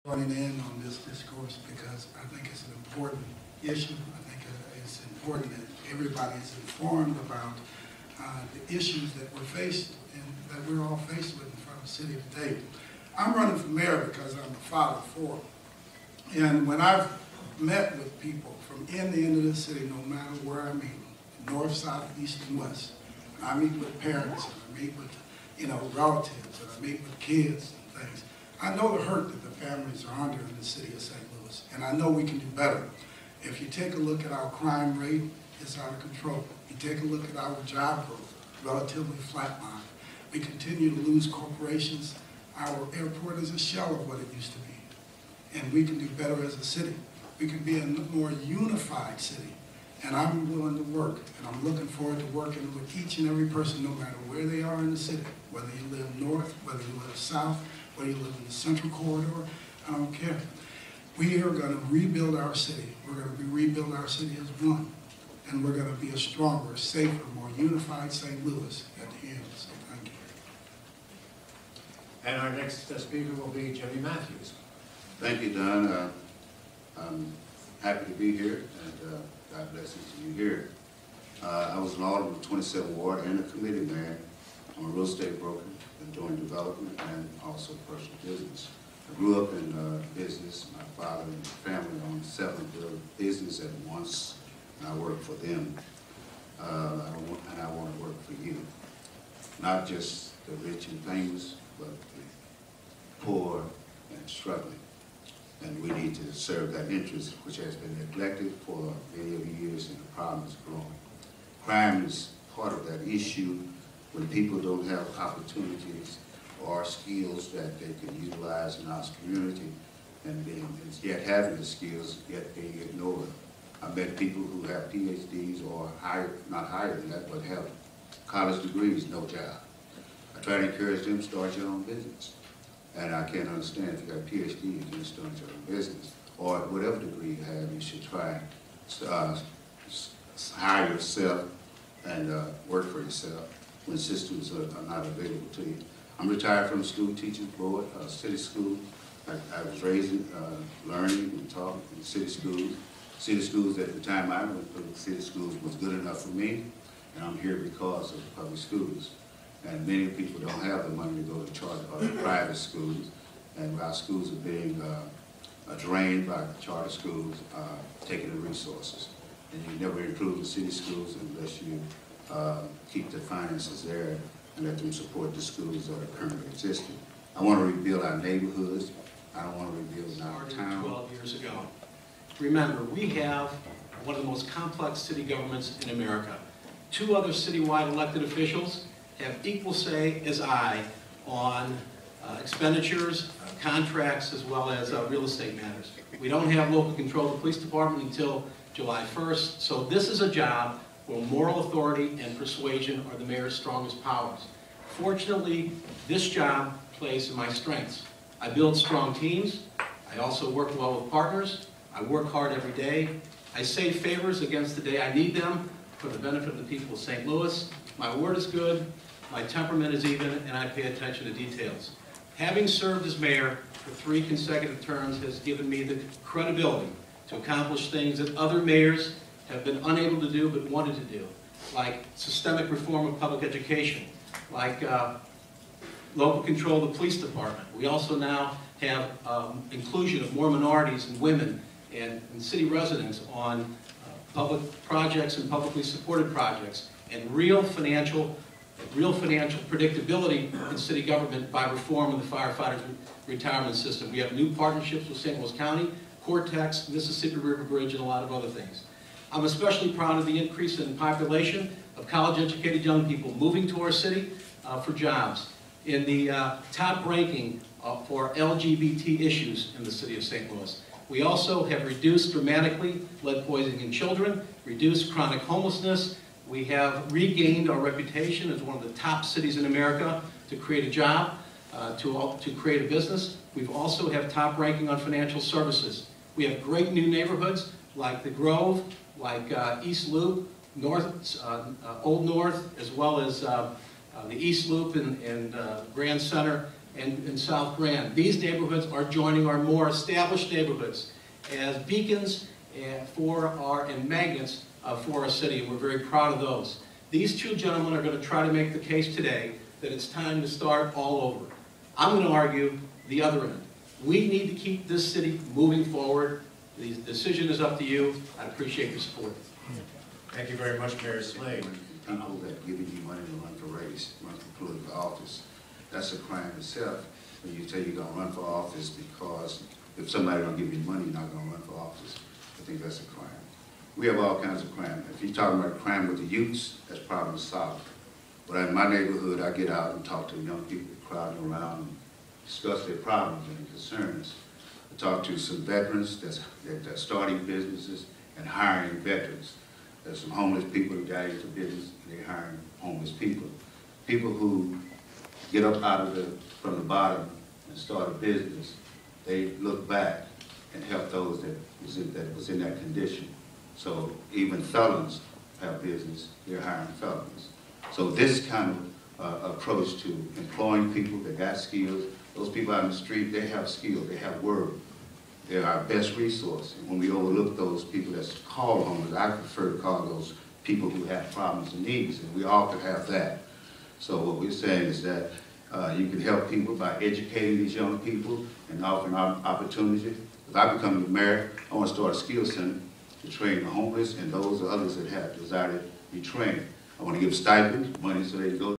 Joining in on this discourse because I think it's an important issue. I think it's important that everybody is informed about the issues that we're faced and that we're all faced with in front of the city today. I'm running for mayor because I'm a father of four. And when I've met with people from end to end of the city, no matter where I meet, north, south, east, and west, I meet with parents, and I meet with relatives, and I meet with kids and things. I know the hurt that the families are under in the city of St. Louis, and I know we can do better. If you take a look at our crime rate, it's out of control. You take a look at our job growth, relatively flatlined. We continue to lose corporations. Our airport is a shell of what it used to be, and we can do better as a city. We can be a more unified city, and I'm willing to work, and I'm looking forward to working with each and every person, no matter where they are in the city, whether you live north, whether you live south, whether you live in the central corridor, I don't care. We are going to rebuild our city. We're going to rebuild our city as one, and we're going to be a stronger, safer, more unified St. Louis at the end. So thank you. And our next speaker will be Jimmy Matthews. Thank you, Don. I'm happy to be here, and God bless each of you here. I was an alderman of 27th Ward and a committee man. I'm a real estate broker, been doing development and also personal business. I grew up in business. My father and family owned 7 businesses at once, and I work for them. And I want to work for you. Not just the rich and famous, but the poor and struggling. And we need to serve that interest, which has been neglected for many years, and the problem is growing. Crime is part of that issue. When people don't have opportunities or skills that they can utilize in our community, and yet having the skills, yet being ignored. I met people who have PhDs or not higher than that, but have college degrees, no job. I try to encourage them to start your own business. And I can't understand if you got a PhD, you can start your own business. Or whatever degree you have, you should try hire yourself and work for yourself when systems are not available to you. I'm retired from the school teachers board, city school. I was raised learning and talking in city schools. City schools at the time I went through, city schools was good enough for me, and I'm here because of public schools. And many people don't have the money to go to charter or private schools, and our schools are being drained by charter schools, taking the resources. And you never improve the city schools unless you keep the finances there and let them support the schools that are currently existing. I want to rebuild our neighborhoods. I don't want to rebuild our town. 12 years ago. Remember, we have one of the most complex city governments in America. 2 other citywide elected officials have equal say as I on expenditures, contracts, as well as real estate matters. We don't have local control of the police department until July 1st, so this is a job where moral authority and persuasion are the mayor's strongest powers. Fortunately, this job plays to my strengths. I build strong teams. I also work well with partners. I work hard every day. I save favors against the day I need them for the benefit of the people of St. Louis. My word is good, my temperament is even, and I pay attention to details. Having served as mayor for 3 consecutive terms has given me the credibility to accomplish things that other mayors have been unable to do but wanted to do, like systemic reform of public education, like local control of the police department. We also now have inclusion of more minorities and women and city residents on public projects and publicly supported projects, and real financial predictability in city government by reform of the firefighters' retirement system. We have new partnerships with St. Louis County, Cortex, Mississippi River Bridge, and a lot of other things. I'm especially proud of the increase in population of college-educated young people moving to our city for jobs, in the top ranking for LGBT issues in the city of St. Louis. We also have reduced dramatically lead poisoning in children, reduced chronic homelessness. We have regained our reputation as one of the top cities in America to create a job, to create a business. We've also have top ranking on financial services. We have great new neighborhoods like the Grove, like East Loop, Old North, as well as the East Loop and Grand Center. and South Grand. These neighborhoods are joining our more established neighborhoods as beacons and magnets for our city, and we're very proud of those. These two gentlemen are going to try to make the case today that it's time to start all over. I'm going to argue the other end. We need to keep this city moving forward. The decision is up to you. I appreciate your support. Thank you very much, Mayor Slade. People that giving you money to run for race, run for political office, that's a crime itself. When you tell you're gonna run for office because if somebody don't give you money, you're not gonna run for office. I think that's a crime. We have all kinds of crime. If you're talking about crime with the youths, that's problem solved. But in my neighborhood, I get out and talk to young people crowding around and discuss their problems and concerns. I talk to some veterans that's starting businesses and hiring veterans. There's some homeless people that got into business and they're hiring homeless people. People who get up from the bottom and start a business, they look back and help those that was in that condition. So even felons have business, they're hiring felons. So this kind of approach to employing people that got skills, those people out in the street, they have skills, they have work. They're our best resource. And when we overlook those people that's called homeless, I prefer to call those people who have problems and needs, and we all could have that. So what we're saying is that you can help people by educating these young people and offering opportunity. If I become the mayor, I want to start a skills center to train the homeless and those others that have desire to be trained. I want to give stipends, money so they can go